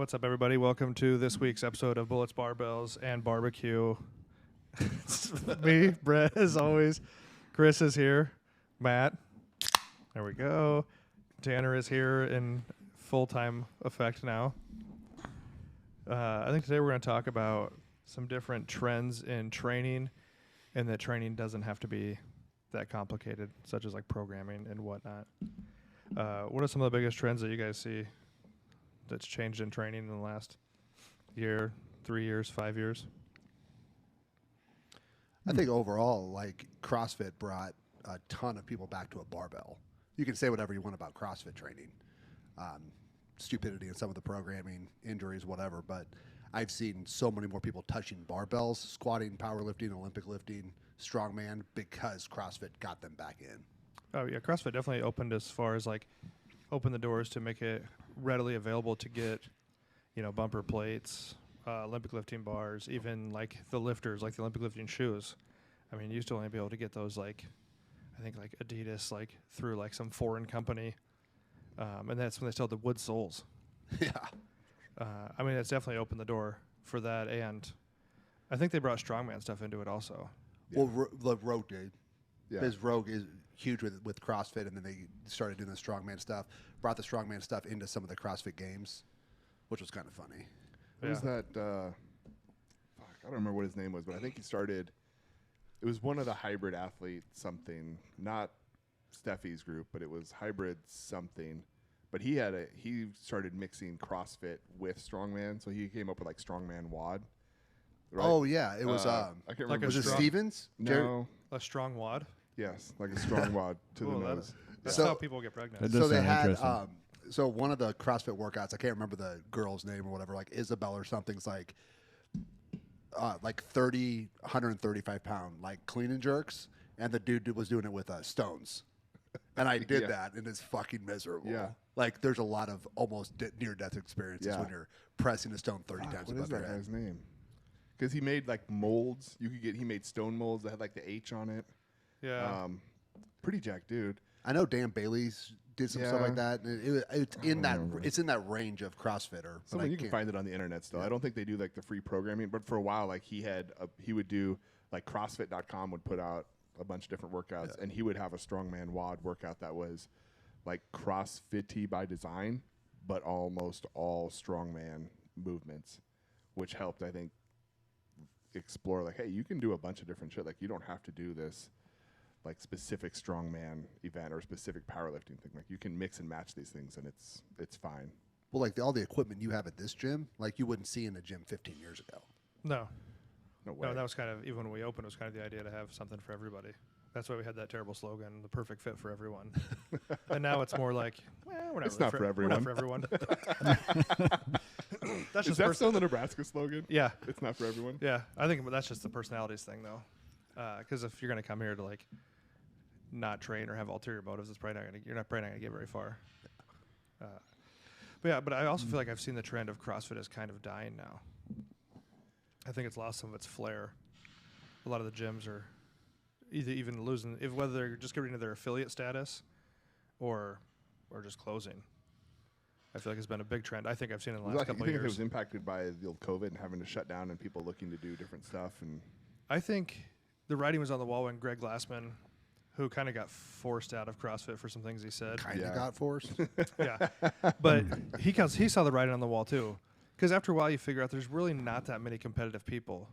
What's up, everybody? Welcome to this week's episode of Bullets, Barbells, and Barbecue. It's me, Brett, as always. Chris is here. Matt. There we go. Tanner is here in full-time effect now. I think today we're going to talk about some different trends in training, and that training doesn't have to be that complicated, such as like programming and whatnot. What are some of the biggest trends that you guys see that's changed in training in the last year, 3 years, 5 years? I think overall, like, CrossFit brought a ton of people back to a barbell. You can say whatever you want about CrossFit training, stupidity in some of the programming, injuries, whatever, but I've seen so many more people touching barbells, squatting, powerlifting, Olympic lifting, strongman, because CrossFit got them back in. Oh, yeah, CrossFit definitely opened as far as, like, open the doors to make it readily available to get, you know, bumper plates, Olympic lifting bars, even like the lifters, like the Olympic lifting shoes. I mean, you used to only be able to get those, like, I think like Adidas, like through like some foreign company. And that's when they still had the wood soles. Yeah. I mean, it's definitely opened the door for that. And I think they brought strongman stuff into it also. Yeah. Well, Rogue did. Yeah. Because Rogue is huge with CrossFit, and then they started doing the strongman stuff, brought the strongman stuff into some of the CrossFit games, which was kind of funny. What was that? I don't remember what his name was, but I think he started. It was one of the hybrid athlete something, not Steffi's group, but it was hybrid something. But he started mixing CrossFit with strongman, so he came up with like strongman WOD. Right? Oh yeah, it was. I can't remember. Was it strong- Stevens? No. A strong wad. Yes, like a strong WOD to the Ooh, nose. That's So- how people get pregnant. That So does they sound had interesting. so one of the CrossFit workouts, I can't remember the girl's name or whatever, like Isabel or something's like 135 pound like clean and jerks, and the dude was doing it with stones, and I did Yeah. that, and it's fucking miserable. Yeah. Like there's a lot of almost near death experiences Yeah. when you're pressing a stone 30 times What above is your that head. guy's name? Because he made like molds. He made stone molds that had like the H on it. Yeah. Pretty jacked dude. I know Dan Bailey's did some stuff Yeah. like that. And it's in that range of CrossFitter. But You can find it on the internet still. Yeah. I don't think they do like the free programming, but for a while, like he would do like CrossFit.com would put out a bunch of different workouts, and he would have a strongman WOD workout that was like CrossFit-y by design, but almost all strongman movements, which helped, I think, explore like, hey, you can do a bunch of different shit. Like you don't have to do this like specific strongman event or specific powerlifting thing. Like you can mix and match these things, and it's fine. Well, like all the equipment you have at this gym, like you wouldn't see in a gym 15 years ago. No. No way. No, that was kind of, even when we opened, it was kind of the idea to have something for everybody. That's why we had that terrible slogan, the perfect fit for everyone. And now it's more like, we're not It's really not for everyone. We're not for everyone. That's Is just that still the Nebraska slogan? Yeah. It's not for everyone. Yeah. I think that's just the personalities thing, though. Because if you're going to come here to, like, not train or have ulterior motives, you're probably not going to get very far. But I also feel like I've seen the trend of CrossFit is kind of dying now. I think it's lost some of its flair. A lot of the gyms are even losing, whether they're just getting rid of their affiliate status or just closing. I feel like it's been a big trend. I think I've seen it in the last You couple think of it years. was impacted by the old COVID and having to shut down and people looking to do different stuff? And I think the writing was on the wall when Greg Glassman, who kind of got forced out of CrossFit for some things he said. Kind of Yeah. got forced. Yeah, but he saw the writing on the wall too, because after a while you figure out there's really not that many competitive people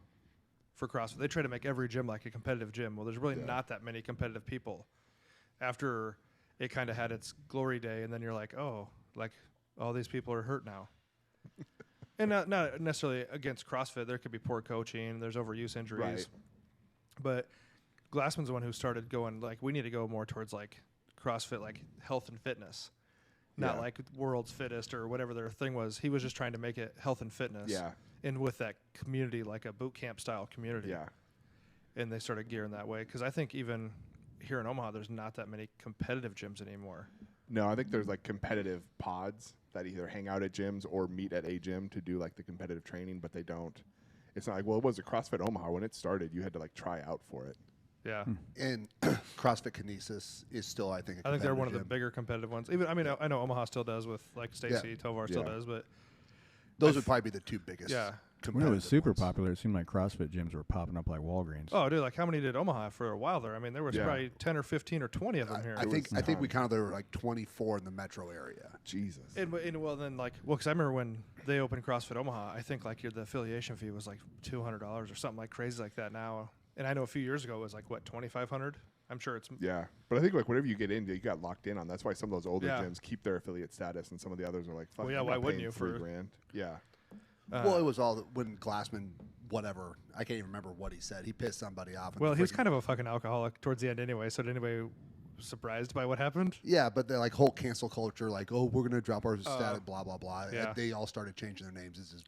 for CrossFit. They try to make every gym like a competitive gym. Well, there's really not that many competitive people. After it kind of had its glory day, and then you're like, oh, like all these people are hurt now. And not necessarily against CrossFit. There could be poor coaching. There's overuse injuries. Right. But Glassman's the one who started going, like, we need to go more towards, like, CrossFit, like, health and fitness. Not Yeah. like world's fittest or whatever their thing was. He was just trying to make it health and fitness. Yeah. And with that community, like a boot camp style community. yeah, And they started gearing that way. Because I think even here in Omaha, there's not that many competitive gyms anymore. no, I think there's like competitive pods that either hang out at gyms or meet at a gym to do like the competitive training, but they don't. It's not like, well, it was a CrossFit Omaha when it started. You had to like try out for it. Yeah. And CrossFit Kinesis is still, I think, I think they're one of the gym. bigger competitive ones. Even I know Omaha still does with like Stacy Tovar still Yeah. does, but Those would probably be the two biggest. Yeah. When it was super ones. popular, it seemed like CrossFit gyms were popping up like Walgreens. Oh, dude, like how many did Omaha for a while there? I mean, there was Yeah. probably 10 or 15 or 20 of them here. I think we counted there were like 24 in the metro area. Jesus. And well, then because I remember when they opened CrossFit Omaha, I think like the affiliation fee was like $200 or something like crazy like that now. And I know a few years ago it was like what, $2,500. I'm sure it's Yeah, but I think like whatever you get into, you got locked in on. That's why some of those older Yeah. gyms keep their affiliate status, and some of the others are like, "Fuck, Well, yeah, I'm why not wouldn't paying you $3 for- grand?" Yeah, Well, it was all when Glassman, whatever. I can't even remember what he said. He pissed somebody off. and well, he was freaking- kind of a fucking alcoholic towards the end anyway. So did anybody surprised by what happened? Yeah, but they're like whole cancel culture, like, oh, we're gonna drop our status, blah blah blah. yeah. They all started changing their names. It's just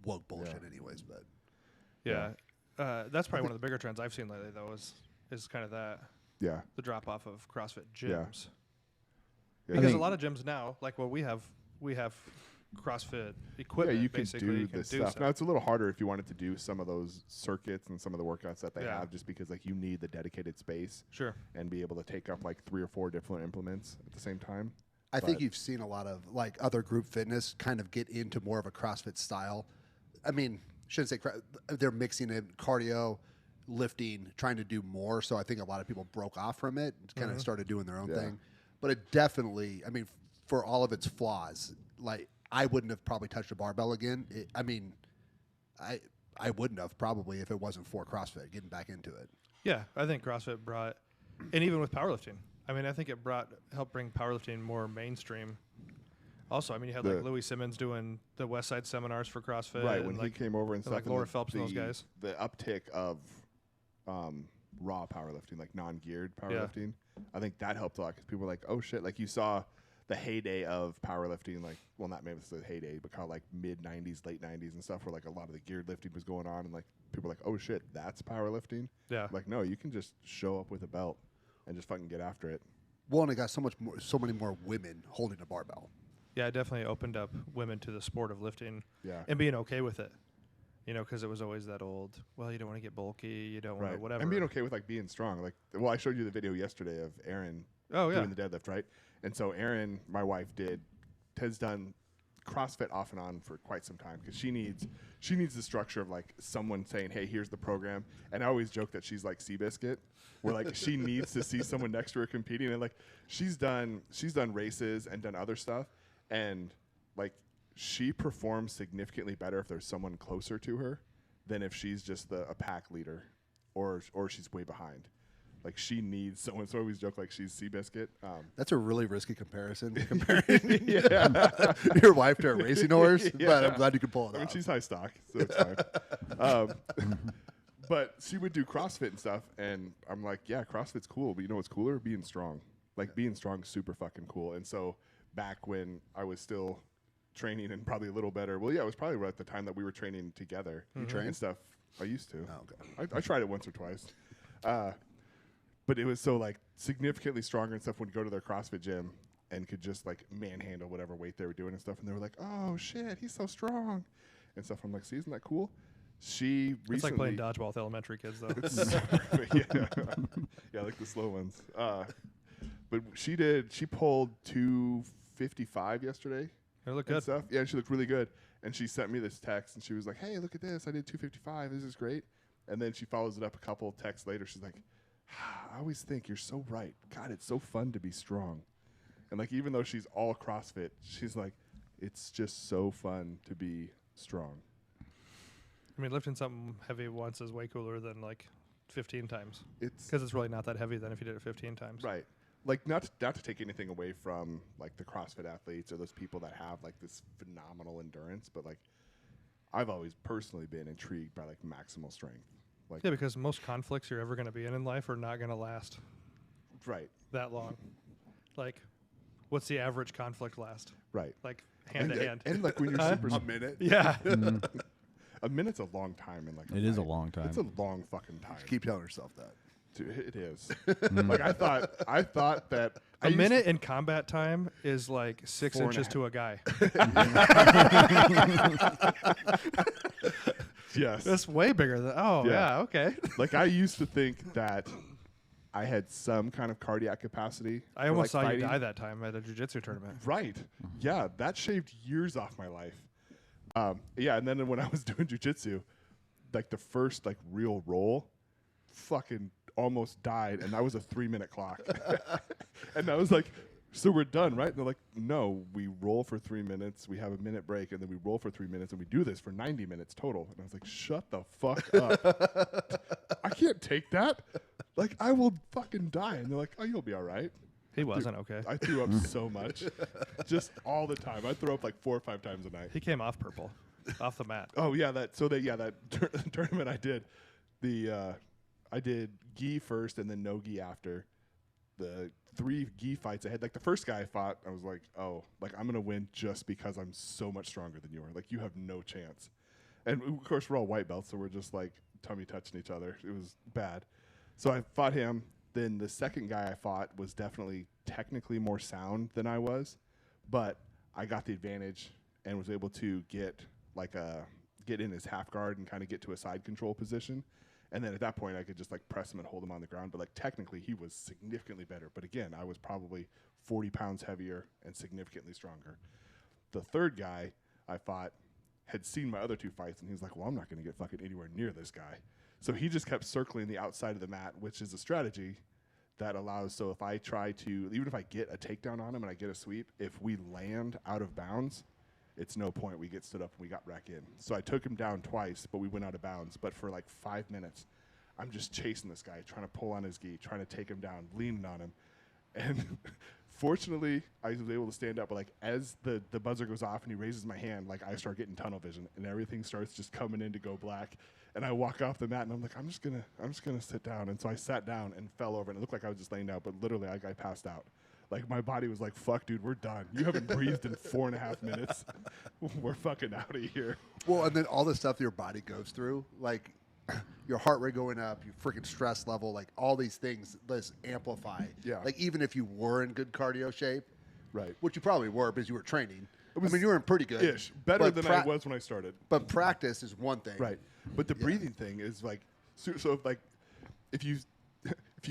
woke bullshit, anyways. But Yeah. That's probably one of the bigger trends I've seen lately, though, is kind of that yeah, the drop off of CrossFit gyms. Yeah. Yeah. Because a think- lot of gyms now, like what we have CrossFit yeah. equipment. You can basically. do You can this do stuff. Now it's a little harder if you wanted to do some of those circuits and some of the workouts that they Yeah. have, just because like you need the dedicated space Sure. and be able to take up like 3 or 4 different implements at the same time. I think But- you've seen a lot of like other group fitness kind of get into more of a CrossFit style. I mean, shouldn't say they're mixing in cardio, lifting, trying to do more. So I think a lot of people broke off from it, and kind of started doing their own Yeah. thing. But it definitely, I mean, for all of its flaws, like I wouldn't have probably touched a barbell again. I wouldn't have probably if it wasn't for CrossFit getting back into it. Yeah, I think CrossFit brought, and even with powerlifting, I mean, I think it helped bring powerlifting more mainstream. Also, I mean, you had like The- Louis Simmons doing the West Side seminars for CrossFit. Right, and, when like, he came over and stuff, like and Laura Phelps and those the- guys. The uptick of raw powerlifting, like non-geared Yeah. powerlifting, I think that helped a lot because people were like, "Oh shit!" Like you saw the heyday of powerlifting, like not maybe it's the heyday, but kind of like mid '90s, late '90s, and stuff, where like a lot of the geared lifting was going on, and like people were like, "Oh shit, that's powerlifting." Yeah. Like no, you can just show up with a belt and just fucking get after it. Well, and it got so many more women holding a barbell. Yeah, it definitely opened up women to the sport of lifting Yeah. and being okay with it. You know, because it was always that old, well, you don't want to get bulky, you don't want to whatever. And being okay with like being strong. Like, well, I showed you the video yesterday of Erin Oh, yeah. doing the deadlift, right? And so Erin, my wife, has done CrossFit off and on for quite some time because she needs the structure of like someone saying, "Hey, here's the program." And I always joke that she's like Seabiscuit, where like she needs to see someone next to her competing. And like she's done races and done other stuff, and like she performs significantly better if there's someone closer to her than if she's just a pack leader or she's way behind. Like she needs someone. So I always joke like she's Seabiscuit. That's a really risky comparison, comparing your wife to a racing horse. But I'm glad you could pull it I mean, off. she's high stock, so it's fine. But she would do CrossFit and stuff, and I'm like, yeah, CrossFit's cool, but you know what's cooler? Being strong. Like being strong is super fucking cool. And so back when I was still training and probably a little better, well, yeah, it was probably right at the time that we were training together. You train? and stuff. I used to. Oh, okay. I tried it once or twice. But it was so like significantly stronger and stuff when you go to their CrossFit gym and could just like manhandle whatever weight they were doing and stuff. And they were like, "Oh shit, he's so strong," and stuff. I'm like, "See, isn't that cool?" She recently, It's like playing dodgeball with elementary kids, though. yeah, like the slow ones. But she pulled 255 yesterday. They look And good. stuff. Yeah, she looked really good. And she sent me this text, and she was like, "Hey, look at this! I did 255. This is great." And then she follows it up a couple texts later. She's like, "I always think you're so right. God, it's so fun to be strong." And like, even though she's all CrossFit, she's like, "It's just so fun to be strong." I mean, lifting something heavy once is way cooler than like 15 times It's because it's really not that heavy than if you did it 15 times. right. Like not to take anything away from like the CrossFit athletes or those people that have like this phenomenal endurance, but like I've always personally been intrigued by like maximal strength. Like Yeah, because most conflicts you're ever going to be in life are not going to last right, that long. Like, what's the average conflict last? right. Like hand to hand. And like when you're Huh? super A minute. Yeah. a minute's a long time in like It is a fight. long time. It's a long fucking time. Keep telling yourself that. Dude, it is. Like I thought that A minute in combat time is like 6 4 and a inches half. to a guy. yes. That's way bigger than. Oh, Yeah. yeah, okay. Like I used to think that I had some kind of cardiac capacity. I for, almost like, saw fighting. you die that time at a jiu-jitsu tournament. Right. Yeah, that shaved years off my life. Yeah, and then when I was doing jujitsu, like the first like real roll, fucking almost died, and that was a 3-minute clock. And I was like, so we're done, right? And they're like, no, we roll for 3 minutes, we have a minute break, and then we roll for 3 minutes, and we do this for 90 minutes total. And I was like, shut the fuck up. I can't take that. Like, I will fucking die. And they're like, oh, you'll be all right. He wasn't okay. I threw up so much, just all the time. I throw up like 4 or 5 times a night. He came off purple, off the mat. Oh yeah, that tournament I did, I did gi first and then no gi after. The 3 gi fights I had, like the first guy I fought, I was like, oh, like I'm gonna win just because I'm so much stronger than you are. Like you have no chance. And of course we're all white belts, so we're just like tummy touching each other. It was bad. So I fought him. Then the second guy I fought was definitely technically more sound than I was, but I got the advantage and was able to get in his half guard and kind of get to a side control position. And then at that point I could just like press him and hold him on the ground. But like technically he was significantly better. But again, I was probably 40 pounds heavier and significantly stronger. The third guy I fought had seen my other 2 fights, and he was like, well, I'm not going to get fucking anywhere near this guy. So he just kept circling the outside of the mat, which is a strategy that allows, so if I try to, even if I get a takedown on him and I get a sweep, if we land out of bounds, it's no point. We get stood up and we got back in. So I took him down twice, but we went out of bounds. But for like 5 minutes, I'm just chasing this guy, trying to pull on his gi, trying to take him down, leaning on him. And fortunately, I was able to stand up. But like as the buzzer goes off and he raises my hand, like I start getting tunnel vision and everything starts just coming in to go black. And I walk off the mat and I'm like, I'm just gonna sit down. And so I sat down and fell over, and it looked like I was just laying down, but literally I passed out. Like my body was like, fuck, dude, we're done. You haven't breathed in 4.5 minutes. We're fucking out of here. Well, and then all the stuff your body goes through, like your heart rate going up, your freaking stress level, like all these things, let's amplify. Yeah. Like even if you were in good cardio shape, Right. which you probably were because you were training. I mean, you were in pretty good. Ish. Better but than I was when I started. But practice is one thing. Right. But the breathing thing is like, so like, if you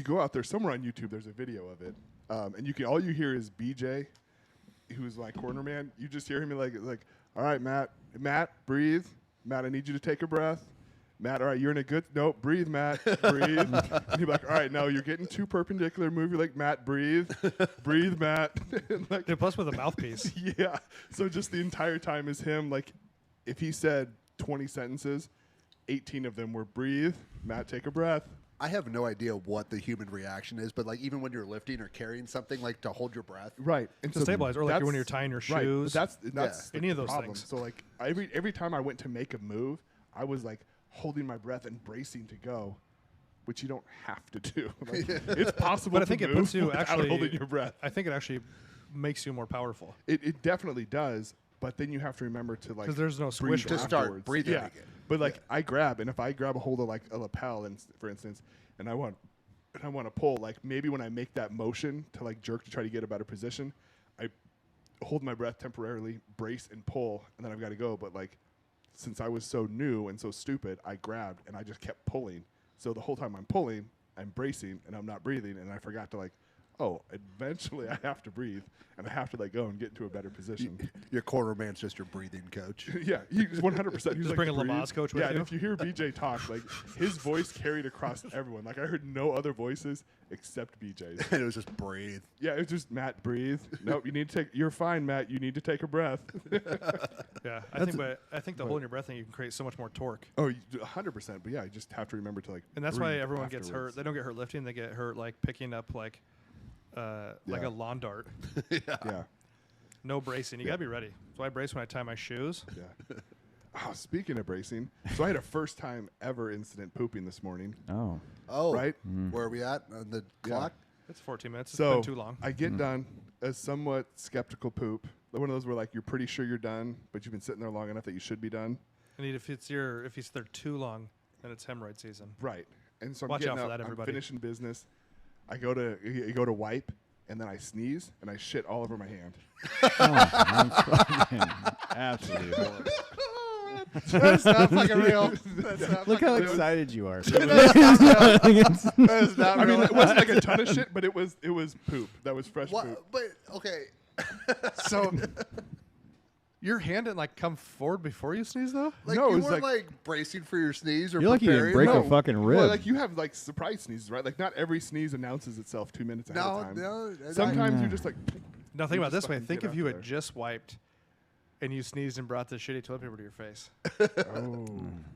go out there somewhere on YouTube, there's a video of it, and you can all you hear is BJ, who's my corner man. You just hear him like, all right, Matt, breathe. Matt, I need you to take a breath. Matt, all right, you're in a good, nope, breathe, Matt, breathe. And he'd be like, all right, no, you're getting too perpendicular. Move. You're like, Matt, breathe, breathe, Matt. And like, Dude, plus with a mouthpiece. yeah. So just the entire time is him. Like, if he said 20 sentences, 18 of them were breathe, Matt, take a breath. I have no idea what the human reaction is, but like even when you're lifting or carrying something, like to hold your breath. Right. And To stabilize, or like that's- when you're tying your right, shoes. That's Yeah. Any of those problem. things. So like every time I went to make a move, I was like holding my breath and bracing to go, which you don't have to do. Like, it's possible But I to think it move puts you without actually holding your breath. I think it actually makes you more powerful. It definitely does, but then you have to remember to like 'Cause there's no breathe squish To start afterwards. breathing Yeah, again. but like I grab, and if I grab a hold of like a lapel, and for instance, and I want to pull, like maybe when I make that motion to like jerk to try to get a better position, I hold my breath temporarily, brace and pull, and then I've got to go. But like since I was so new and so stupid, I grabbed and I just kept pulling. So the whole time I'm pulling, I'm bracing and I'm not breathing, and I forgot to like, oh, eventually I have to breathe and I have to let go and get into a better position. Your corner man's just your breathing coach. Yeah, he's 100%. He's Just like, bring a breathe. Lamaze coach with yeah, and you? if you hear BJ talk, like his voice carried across everyone. Like I heard no other voices except BJ's. And it was just breathe. Yeah, it was just Matt, breathe. Nope, you need to take. You're fine, Matt. You need to take a breath. Yeah, I think the holding your breath thing, you can create so much more torque. Oh, 100%. But yeah, you just have to remember to like. And that's why breathe everyone gets hurt. afterwards. They don't get hurt lifting. They get hurt like picking up like Yeah. a lawn dart. Yeah, No bracing. You gotta be ready. So I brace when I tie my shoes. yeah. Oh, speaking of bracing, so I had a first time ever incident pooping this morning. Oh. Oh, Right? Where are we at on the clock? It's 14 minutes. It's So been too long. I get done a somewhat skeptical poop. One of those where like you're pretty sure you're done, but you've been sitting there long enough that you should be done. And if you sit there too long, then it's hemorrhoid season. Right. And so I'm Watch getting out for up, that, I'm everybody. finishing business. I go to wipe, and then I sneeze, and I shit all over my hand. I'm fucking absolutely horrible. That's not fucking real. Look how excited you are. That is not I mean, real. it wasn't like a ton of shit, but it was poop. That was fresh What? poop. But okay. So Your hand didn't like come forward before you sneeze though. Like No, it you was weren't like- like bracing for your sneeze or You're lucky you didn't preparing. break No, a fucking rib. Well, like you have like surprise sneezes, right? Like not every sneeze announces itself 2 minutes ahead of time. no. Sometimes I- you're just like. No, think You about it just this way. fucking Think get if out you there. had just wiped, and you sneezed and brought the shitty toilet paper to your face. Oh,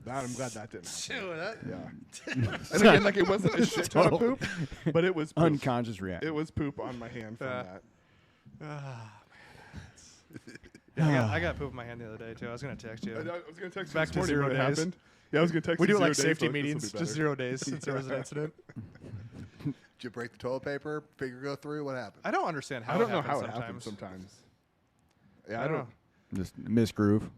that I'm glad that didn't happen. Dude, that, Yeah. And again, like it wasn't a shit ton of Total poop, but it was poop. Unconscious reaction. It was poop on my hand from Uh, that. yeah, I got poop in my hand the other day too. I was gonna text you. I was gonna text you Back this to morning 0 when it days. happened. Yeah, I was gonna text We you do it like 0 days, safety so this'll be meetings, just better. 0 days since there was an incident. Did you break the toilet paper? Finger go through? What happened? I don't understand how I don't it know happens how it sometimes. happens sometimes. Yeah, I don't know. Just misgroove.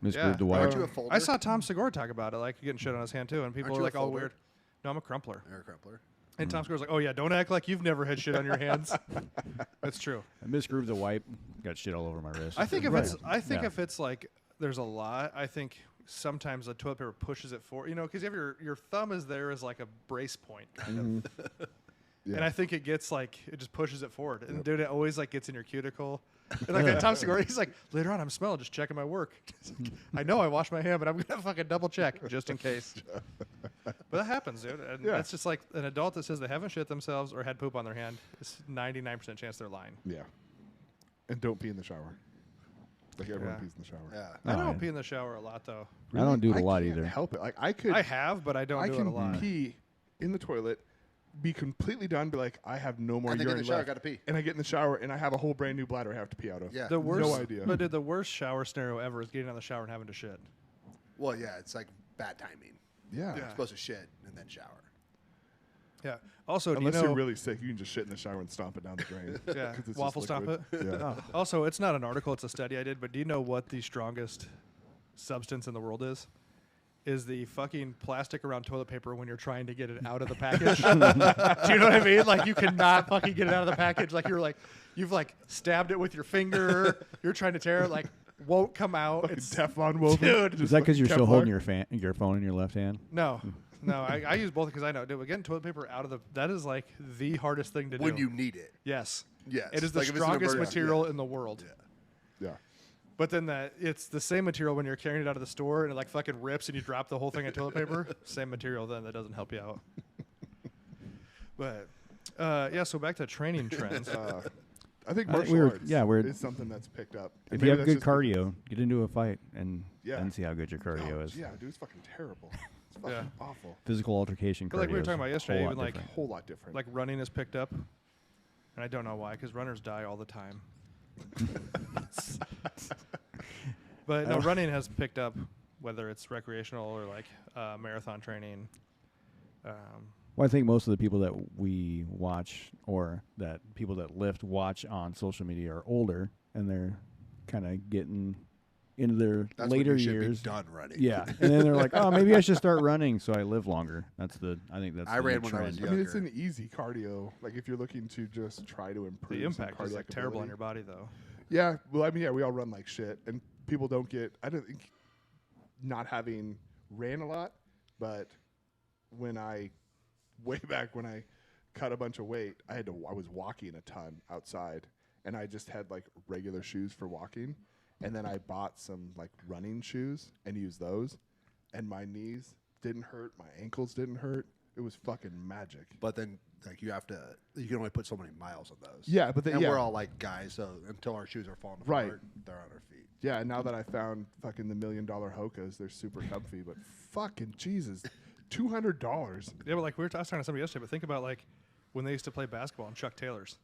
Misgroove Yeah. the wire. Aren't you a folder? I saw Tom Segura talk about it, like getting shit on his hand too, and people Aren't were you a like all folder? weird. No, I'm a crumpler. You're a crumpler. And Tom Segura's like, "Oh yeah, don't act like you've never had shit on your hands." That's true. I misgrooved the wipe. Got shit all over my wrist. I think if Right. it's, I think Yeah. if it's like there's a lot, I think sometimes the toilet paper pushes it forward. You know, because you have your thumb is there as like a brace point, kind of. Yeah. And I think it gets like it just pushes it forward. And dude, it always like gets in your cuticle. And like at Tom Segura, he's like, later on, I'm smelling, just checking my work. I know I washed my hand, but I'm gonna fucking double check just in case. But that happens, dude. And Yeah. that's just like an adult that says they haven't shit themselves or had poop on their hand. It's 99% chance they're lying. Yeah. And don't pee in the shower. Like everyone Yeah. pees in the shower. Yeah. I Oh, don't yeah. pee in the shower a lot though. I don't do it a lot can't either. Help it. Like I could. I have, but I don't I do it can a lot. pee in the toilet, be completely done, be like, I have no more I think in urine the shower, left. gotta pee. And I get in the shower and I have a whole brand new bladder I have to pee out of. Yeah. The worst, No idea. But dude, the worst shower scenario ever is getting out of the shower and having to shit. Well, yeah, it's like bad timing. Yeah. You're supposed to shit and then shower. Yeah. Also, Unless do you know? you're really sick, you can just shit in the shower and stomp it down the drain. Yeah. 'Cause it's Waffle just stomp liquid. Yeah. Also, it's not an article; it's a study I did. But do you know what the strongest substance in the world is? Is the fucking plastic around toilet paper when you're trying to get it out of the package. Do you know what I mean? Like you cannot fucking get it out of the package. Like you've like stabbed it with your finger. You're trying to tear it. Like won't come out. Fucking It's Teflon woven. dude. Is that because you're still Kevlar? holding your phone in your left hand? No. I use both because I know. Dude, getting toilet paper out of that is like the hardest thing to When do. you need it. Yes. Yes. It is the Like if it's an strongest emergency, material yeah. in the world. Yeah. Yeah. But then it's the same material when you're carrying it out of the store and it like fucking rips and you drop the whole thing of toilet paper. Same material then that doesn't help you out. But yeah, so back to training trends. I think I think martial we're- arts yeah, we're- is something that's picked up. If And you maybe have that's good just because- cardio, get into a fight and Yeah. then see how good your cardio is. Yeah, dude, it's fucking terrible. It's fucking Yeah. awful. Physical altercation But like we were cardio is talking about a yesterday, whole lot even like different. A whole lot different. like running is picked up, and I don't know why because runners die all the time. But no, running has picked up, whether it's recreational or like marathon training. Well, I think most of the people that we watch or that people that lift watch on social media are older and they're kind of getting into their That's later when you should years. be done running. Yeah, and then they're like, "Oh, maybe I should start running so I live longer." I think that's I the ran new when I was trend. I mean, it's younger. an easy cardio. Like if you're looking to just try to improve The some impact is like cardiac terrible on ability. your body though. Yeah, well, I mean, yeah, we all run like shit, and people don't get. I don't think not having ran a lot, but when I way back when I cut a bunch of weight, I was walking a ton outside, and I just had like regular shoes for walking, and then I bought some like running shoes and used those, and my knees didn't hurt, my ankles didn't hurt. It was fucking magic. But then, like, you can only put so many miles on those. Yeah, but then And yeah, we're all like guys, so until our shoes are falling Right. apart, they're on our feet. yeah. Now that I found fucking the $1 million Hokas, they're super comfy, but fucking Jesus, $200. Yeah, but like I was talking to somebody yesterday, but think about like when they used to play basketball in Chuck Taylors.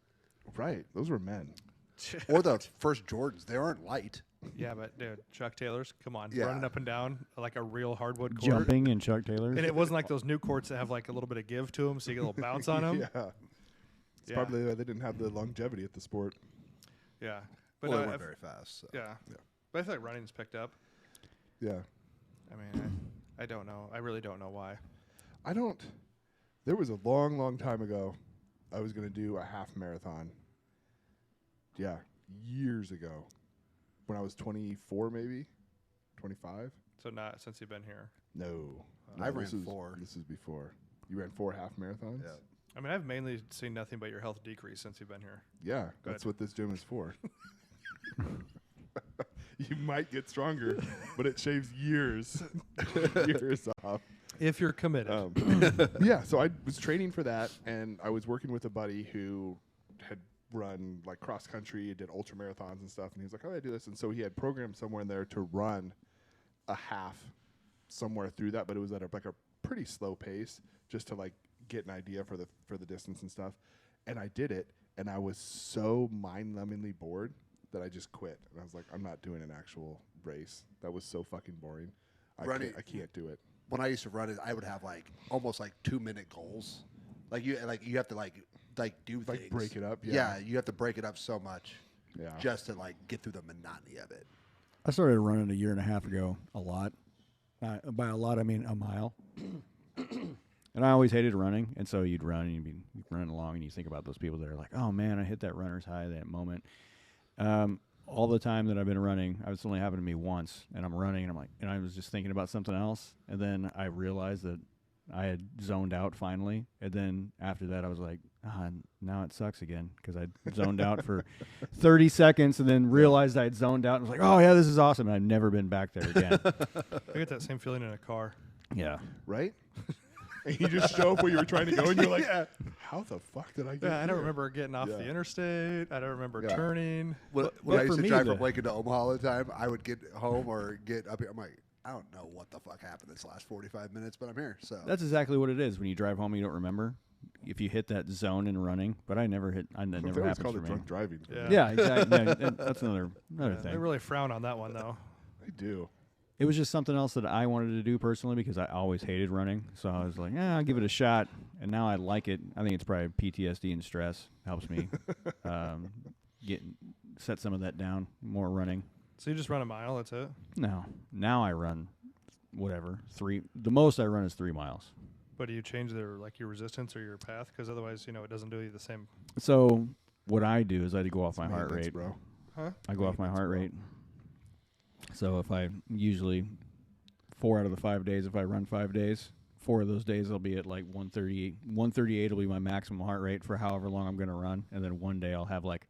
Right, those were men. Or the first Jordans, they aren't light. Yeah, but dude, Chuck Taylors, come on, Yeah. running up and down like a real hardwood court. Jumping in Chuck Taylor's. And it wasn't like those new courts that have like a little bit of give to them, so you get a little bounce on them. Yeah, it's Yeah. probably why they didn't have the longevity at the sport. Yeah. But Well, they no, weren't very fast. So. yeah. Yeah. But I feel like running's picked up. Yeah, I mean, I don't know. I really don't know why. I don't. There was a long, long time ago, I was gonna do a half marathon. Yeah, years ago, when I was 24, maybe 25. So not since you've been here. No, I ran this was- 4. This is before. You ran 4 half marathons. Yeah. I mean, I've mainly seen nothing but your health decrease since you've been here. Yeah, that's Good. what this gym is for. you might get stronger, but it shaves years off. If you're committed. Yeah, so I was training for that, and I was working with a buddy who had run like cross country, did ultra marathons and stuff, and he was like, "Oh, I do this," and so he had programmed somewhere in there to run a half somewhere through that, but it was at a pretty slow pace just to like get an idea for the distance and stuff. And I did it, and I was so mind-numbingly bored that I just quit. And I was like, I'm not doing an actual race. That was so fucking boring. I can't do it. When I used to run it, I would have like almost like 2-minute goals. Like you have to like do Like things. break it up. Yeah, you have to break it up so much. Yeah. Just to like get through the monotony of it. I started running a year and a half ago, a lot. By a lot, I mean a mile. And I always hated running, and so you'd run, and you'd be running along, and you think about those people that are like, oh, man, I hit that runner's high that moment. All the time that I've been running, it's only happened to me once, and I'm running, and I was just thinking about something else, and then I realized that I had zoned out finally, and then after that, I was like, now it sucks again, because I zoned out for 30 seconds, and then realized I had zoned out, and was like, oh, yeah, this is awesome, and I've never been back there again. I get that same feeling in a car. Yeah. Right? And you just show up where you were trying to go, and you're like, how the fuck did I get Yeah, I don't here? remember getting off the interstate. I don't remember turning. When but I used for to me, drive from Lincoln to Omaha all the time, I would get home or get up here. I'm like, I don't know what the fuck happened this last 45 minutes, but I'm here. So That's exactly what it is. When you drive home, you don't remember if you hit that zone in running. But I never hit. That They never always happens called for it me. drunk driving. Yeah. Exactly. Yeah, that's another They thing. really frown on that one, though. They do. It was just something else that I wanted to do personally because I always hated running. So I was like, I'll give it a shot. And now I like it. I think it's probably PTSD and stress helps me set some of that down. More running. So you just run a mile, that's it? No, now I run whatever 3. The most I run is 3 miles. But do you change your resistance or your path? Because otherwise, it doesn't do you the same. So what I do is I go off my heart Maintenance, rate. bro. Huh? I go off my heart rate. So if I usually 4 out of the 5 days, if I run 5 days, 4 of those days I'll be at like 138. 138 will be my maximum heart rate for however long I'm going to run. And then one day I'll have like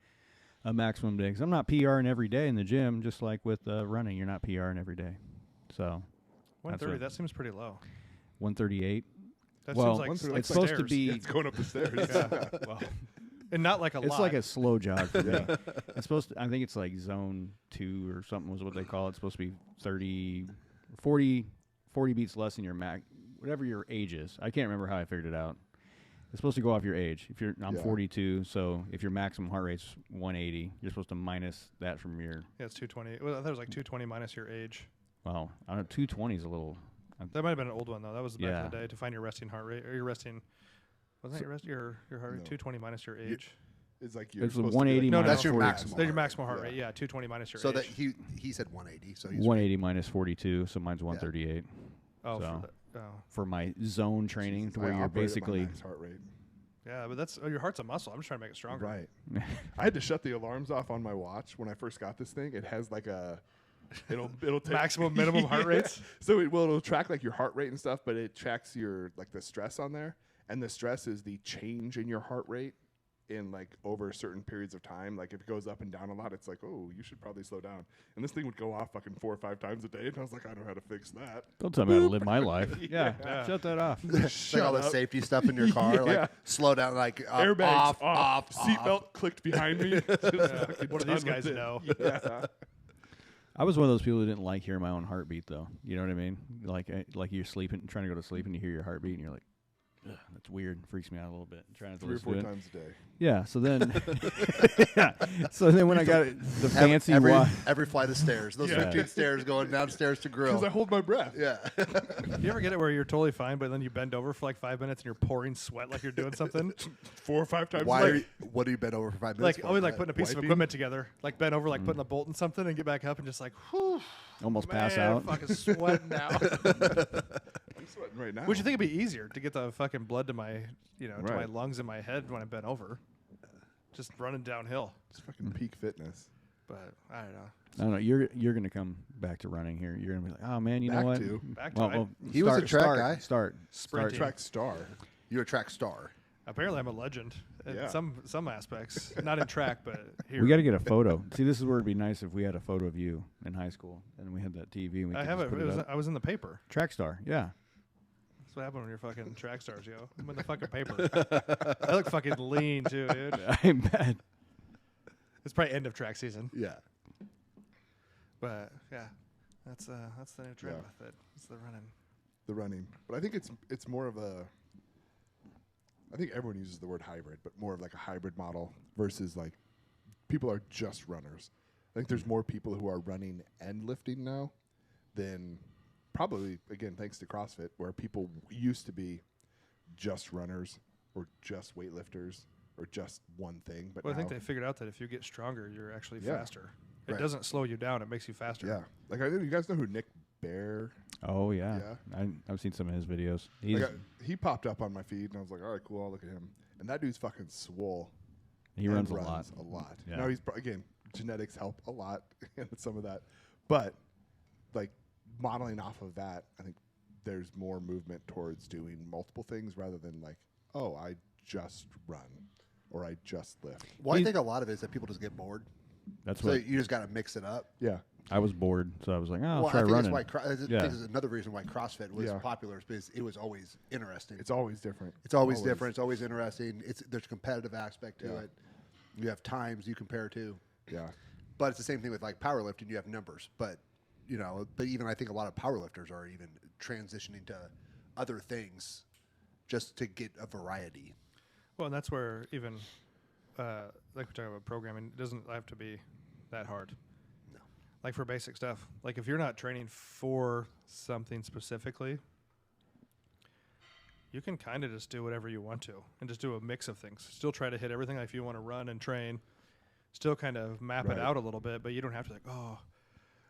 a maximum day. Because I'm not PRing every day in the gym, just like with running. You're not PRing every day. So 130, that seems pretty low. 138. That Well, seems like it's supposed to stairs. be. It's going up the stairs. Yeah, well, and not like a lot. It's like a slow jog for me. It's supposed to, I think it's like zone 2 or something was what they call it. It's supposed to be 40 beats less than your max, whatever your age is. I can't remember how I figured it out. It's supposed to go off your age. I'm 42, so if your maximum heart rate's 180, you're supposed to minus that from your. Yeah, it's 220. Well, I thought it was like 220 minus your age. Well, I don't know, 220 is a little. That might have been an old one though. That was back Yeah. in the day to find your resting heart rate or your resting. Wasn't that your heart rate? No. 220 minus your age. It's like you're It's supposed 180 to be No, like, that's your 40. maximum. That's your maximum heart rate. Yeah. Yeah, 220 minus your so age. that he said 180. So he's 180 minus 42, so mine's 138 oh, so. oh, for my zone training Jesus, to where I you're operate at my basically. max heart rate. yeah, but that's your heart's a muscle. I'm just trying to make it stronger. Right. I had to shut the alarms off on my watch when I first got this thing. It has like it'll take Maximum, minimum heart rates? So it'll track like your heart rate and stuff, but it tracks your like the stress on there, and the stress is the change in your heart rate in like over certain periods of time. Like if it goes up and down a lot, it's like, oh, you should probably slow down. And this thing would go off fucking 4 or 5 times a day, and I was like, I know how to fix that. Don't tell me how to live my life. Yeah. Shut that off. like all the safety stuff in your car, Yeah. like slow down, like Airbags off. Seatbelt clicked behind me. What do these guys know? Yeah. I was one of those people who didn't like hearing my own heartbeat, though. You know what I mean? Like you're sleeping, trying to go to sleep, and you hear your heartbeat, and you're like, ugh, that's weird. Freaks me out a little bit. Trying to 3 or listen 4 to it. times a day. Yeah. So then, so then when I got the fancy watch, every flight of stairs, those Yeah. 15 stairs going downstairs to Because I grill. hold my breath. Yeah. You ever get it where you're totally fine, but then you bend over for like 5 minutes and you're pouring sweat like you're doing something? 4 or 5 times Why? a Are day. you, what do you been over for 5 minutes? Like, for? always like putting a piece of Wiping? equipment together. Like bend over, like putting a bolt in something and get back up and just like, whew. almost pass man, out. fucking sweating now. I'm sweating right now. Would you think it'd be easier to get the fucking blood to my, to my Right. lungs and my head when I bent over? Just running downhill. It's fucking peak fitness. But I don't know. I don't know. You're gonna come back to running here. You're gonna be like, oh man, you know Back what? to. Back to Well, it. well, He was a track start, guy. Start. Sprinting. Track star. You're a track star. Apparently I'm a legend. in Yeah. some aspects, not in track, but here. We got to get a photo. See, this is where it'd be nice if we had a photo of you in high school, and we had that TV. And we I could have just it. put It was, up. I was in the paper. Track star. Yeah. That's what happened when you're fucking track stars, yo. I'm in the fucking paper. I look fucking lean too, dude. I bet. It's probably end of track season, Yeah. but yeah, that's the new trend Yeah. with it. It's the running. The running, but I think it's more of a. I think everyone uses the word hybrid, but more of like a hybrid model versus like people are just runners. I think there's more people who are running and lifting now than probably, again, thanks to CrossFit, where people used to be just runners or just weightlifters or just one thing. But Well, I think now- they figured out that if you get stronger, you're actually Yeah. faster. It Right. doesn't slow you down; it makes you faster. yeah, like you guys know who Nick Bear? Oh yeah. I've seen some of his videos. He's He popped up on my feed, and I was like, all right, cool, I'll look at him. And that dude's fucking swole. he and runs a lot. A lot. Yeah. Now he's again, genetics help a lot and some of that, but like modeling off of that, I think there's more movement towards doing multiple things rather than like, oh, I just run or I just lift. Well, I think a lot of it is that people just get bored. That's So what you just got to mix it up. Yeah, I was bored, so I was like, oh, I'll Well, try I think running. that's why I think Yeah. it's another reason why CrossFit was Yeah. popular is because it was always interesting. it's always different. It's always different. It's always interesting. There's a competitive aspect to Yeah. it. You have times you compare to, Yeah, but it's the same thing with like powerlifting. You have numbers, but but even I think a lot of powerlifters are even transitioning to other things just to get a variety. Well, and that's where even like we're talking about programming, it doesn't have to be that hard. No. Like for basic stuff, like if you're not training for something specifically, you can kind of just do whatever you want to and just do a mix of things. Still try to hit everything. Like if you want to run and train, still kind of map Right. it out a little bit, but you don't have to like, oh,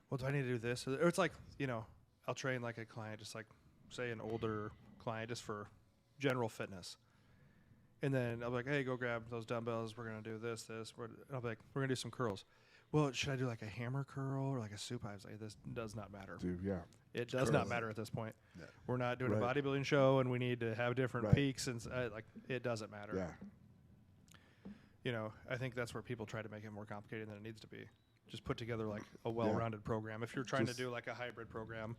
well, do I need to do this? Or it's like, I'll train like a client, just like say an older client just for general fitness. And then I'll be like, hey, go grab those dumbbells. We're going to do this. And I'll be like, we're going to do some curls. Well, should I do like a hammer curl or like a supine? I was like, this does not matter. dude. Yeah, It does not curls. matter at this point. Yeah. We're not doing Right. a bodybuilding show and we need to have different Right. peaks. And like, it doesn't matter. yeah, I think that's where people try to make it more complicated than it needs to be. Just put together like a well-rounded program. If you're trying Just- to do like a hybrid program,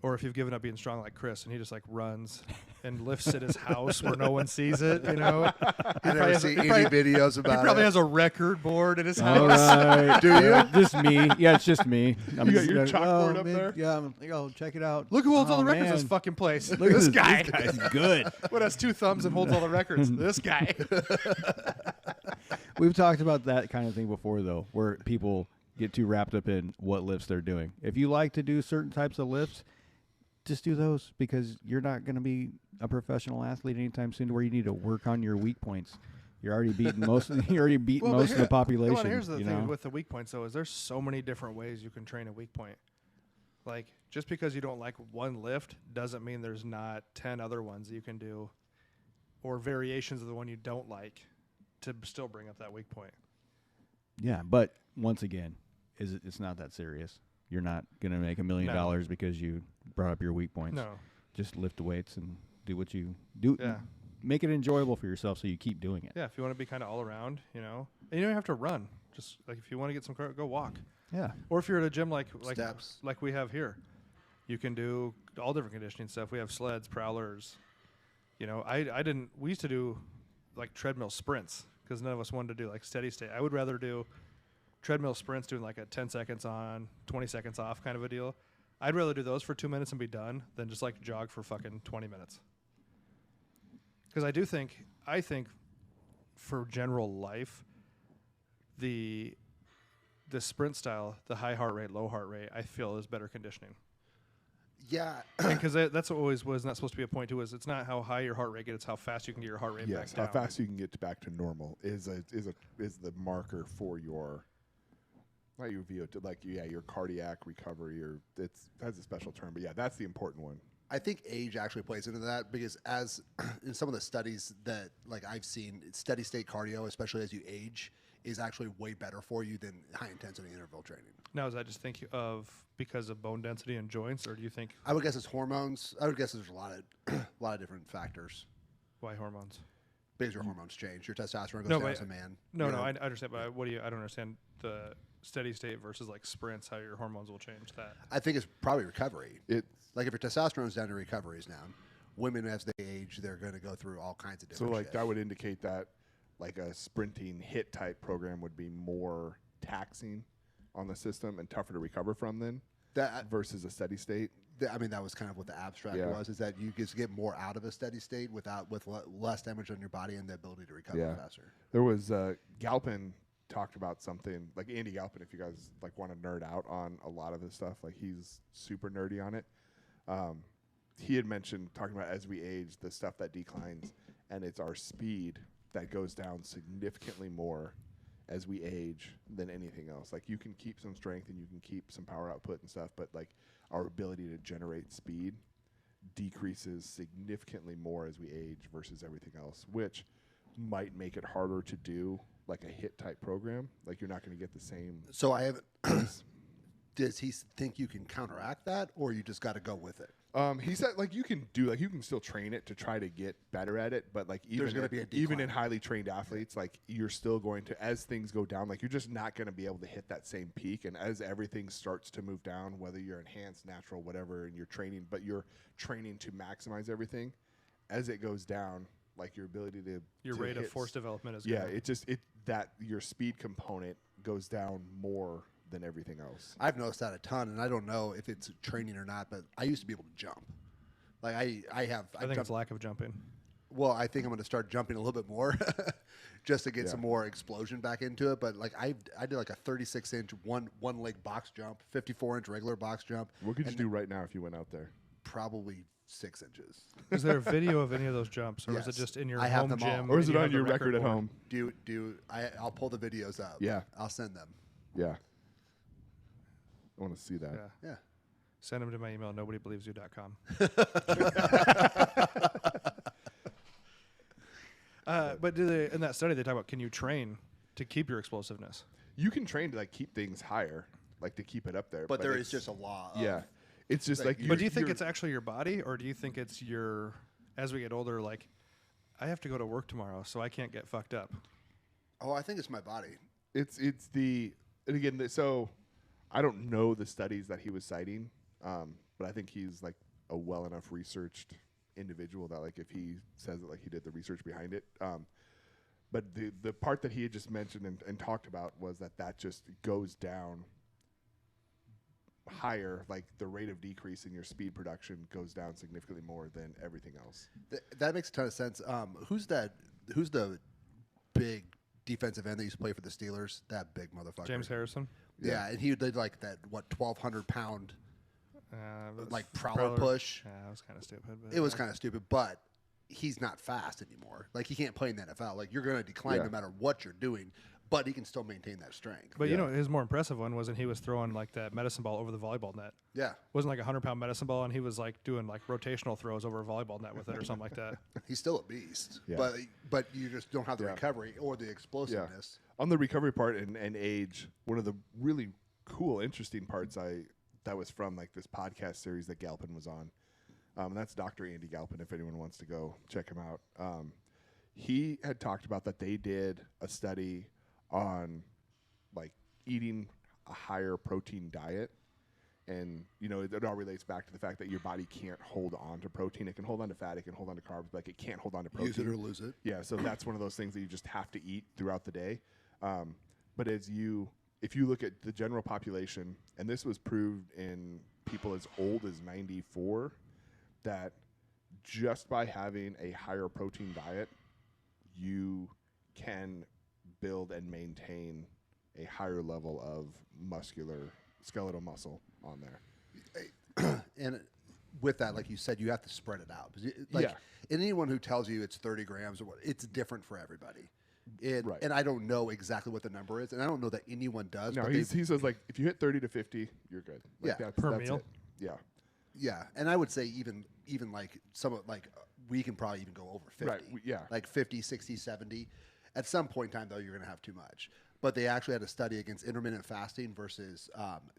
or if you've given up being strong like Chris and he just like runs and lifts at his house where no one sees it, You never probably see has- any he probably- videos he about probably it. has a record board at his All house. right. Do you? Just me. Yeah, it's just me. I'm You got just your like, chalkboard oh, up man, there? Yeah, I'm like, oh, check it out. Look who holds all the Oh, records in this man. fucking place. Look at this guy. This guy's good. What has 2 thumbs and holds all the records? This guy. We've talked about that kind of thing before, though, where people get too wrapped up in what lifts they're doing. If you like to do certain types of lifts, just do those because you're not going to be a professional athlete anytime soon to where you need to work on your weak points. You're already beating most. You're already beating Well, most but of the population. Come on, here's the you thing know? with the weak points, though, is there's so many different ways you can train a weak point. Like, just because you don't like one lift doesn't mean there's not 10 other ones that you can do or variations of the one you don't like to still bring up that weak point. Yeah, but once again, it's not that serious. You're not going to make $1 million because you brought up your weak points. No. Just lift the weights and do what you do. Yeah. Make it enjoyable for yourself so you keep doing it. Yeah, if you want to be kind of all around, and you don't have to run. Just like if you want to get some go walk. Yeah. Or if you're at a gym like Steps. like we have here, you can do all different conditioning stuff. We have sleds, prowlers. We used to do like treadmill sprints because none of us wanted to do like steady state. I would rather do treadmill sprints doing like a 10 seconds on, 20 seconds off kind of a deal. I'd rather do those for 2 minutes and be done than just like jog for fucking 20 minutes. Because I think for general life, the sprint style, the high heart rate, low heart rate, I feel is better conditioning. Yeah. Because that's what always was not supposed to be a point too. Is it's not how high your heart rate gets, it's how fast you can get your heart rate yes. back How down. fast you can get back to normal is the marker for your. Not your VO2, your cardiac recovery, it has a special term, but yeah, that's the important one. I think age actually plays into that because as in some of the studies that like I've seen, steady state cardio, especially as you age, is actually way better for you than high intensity interval training. Now, is that just think of because of bone density and joints, or do you think I would guess it's hormones. I would guess there's a lot of different factors. why hormones? Because your hormones change. Your testosterone goes No, down but- as a man. No, Your- no, I understand, but I don't understand the steady state versus like sprints, how your hormones will change that. I think it's probably recovery. It's Like if your testosterone's down, your recovery's down. Women, as they age, they're going to go through all kinds of so different like shit. that would indicate that like a sprinting hit type program would be more taxing on the system and tougher to recover from then versus a steady state. I mean, that was kind of what the abstract Yeah. was, is that you just get more out of a steady state with less damage on your body and the ability to recover Yeah. faster. There was Galpin talked about something like Andy Galpin. If you guys like want to nerd out on a lot of this stuff, like he's super nerdy on it. He had mentioned talking about as we age, the stuff that declines, and it's our speed that goes down significantly more as we age than anything else. Like you can keep some strength and you can keep some power output and stuff, but like our ability to generate speed decreases significantly more as we age versus everything else, which might make it harder to do like a hit type program. Like you're not going to get the same. So I have. Does he think you can counteract that, or you just got to go with it? He said like you can still train it to try to get better at it, but like even There's gonna be a even in decline. highly trained athletes, like you're still going to, as things go down, like you're just not going to be able to hit that same peak. And as everything starts to move down, whether you're enhanced, natural, whatever, and you're training, but you're training to maximize everything, as it goes down, like your ability to Your to rate of hit force development is yeah, gonna- it that your speed component goes down more than everything else. I've noticed that a ton, and I don't know if it's training or not, but I used to be able to jump. Like I I think jumped, it's lack of jumping. well, I think I'm going to start jumping a little bit more just to get Yeah. some more explosion back into it. But like I did like a 36-inch one leg box jump, 54-inch regular box jump, What could you and do right now if you went out there? probably 6 inches. Is there a video of any of those jumps, or is Yes. it just in your I have home them all. gym? Or is and it you on have the your record at board? home? I'll pull the videos up. Yeah. I'll send them. Yeah. I want to see that. Yeah. Yeah. Send them to my email, nobodybelievesyou.com. But in that study, they talk about, can you train to keep your explosiveness? You can train to like keep things higher, like to keep it up there. But there is it's- just a law. Of, yeah. It's just like, like. But do you think it's actually your body, or do you think it's your, as we get older, like, I have to go to work tomorrow, so I can't get fucked up? Oh, I think it's my body. It's the and again so I don't know the studies that he was citing, but I think he's like a well enough researched individual that like if he says that like he did the research behind it. But the part that he had just mentioned and talked about was that just goes down higher, like the rate of decrease in your speed production goes down significantly more than everything else. That makes a ton of sense. Who's the big defensive end that used to play for the Steelers? That big motherfucker. James Harrison? Yeah, and he did like that 1,200 pound It like was prowler push. Yeah, it was kind of stupid. But It was kind of stupid, but he's not fast anymore. Like he can't play in the NFL. Like you're going to decline Yeah. no matter what you're doing, but he can still maintain that strength. But you Yeah. know, his more impressive one was when he was throwing like that medicine ball over the volleyball net. Yeah, Wasn't like a 100-pound medicine ball, and he was like doing like rotational throws over a volleyball net with it or something like that. he's still a beast. Yeah. But you just don't have the Yeah. recovery or the explosiveness. On the recovery part and age, one of the really cool, interesting parts that was from like this podcast series that Galpin was on. And that's Dr. Andy Galpin, if anyone wants to go check him out. He had talked about that they did a study on like eating a higher protein diet. And, you know, it all relates back to the fact that your body can't hold on to protein. It can hold on to fat, it can hold on to carbs, but like it can't hold on to protein. Use it or lose it. Yeah, so that's one of those things that you just have to eat throughout the day. But if you look at the general population, and this was proved in people as old as 94, that just by having a higher protein diet, you can build and maintain a higher level of skeletal muscle on there. And with that, like you said, you have to spread it out. 'Cause Like Yeah. anyone who tells you it's 30 grams or what, it's different for everybody. Right. And I don't know exactly what the number is, and I don't know that anyone does. No, but he says like if you hit 30 to 50, you're good. Like, Yeah. Per meal? It. Yeah. yeah, and I would say even like some of like we can probably even go over 50. Right, yeah. Like 50, 60, 70. At some point in time, though, you're going to have too much. But they actually had a study against intermittent fasting versus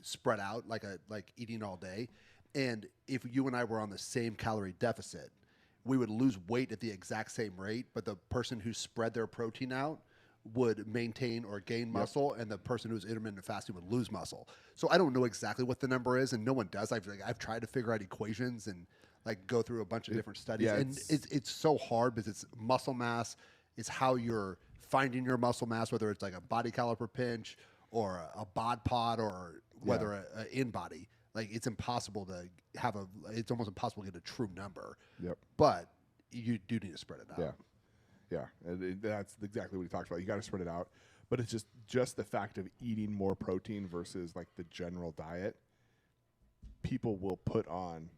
spread out, like eating all day. And if you and I were on the same calorie deficit, we would lose weight at the exact same rate, but the person who spread their protein out would maintain or gain muscle, and the person who's intermittent fasting would lose muscle. So I don't know exactly what the number is, and no one does. I've tried to figure out equations and like go through a bunch of different studies, yeah, and it's so hard because it's muscle mass. It's how you're finding your muscle mass, whether it's like a body caliper pinch or a bod pod or whether a in body. Like it's impossible to have it's almost impossible to get a true number. Yep. But you do need to spread it out. Yeah. Yeah, and that's exactly what he talks about. You got to spread it out, but it's just the fact of eating more protein versus like the general diet. People will put on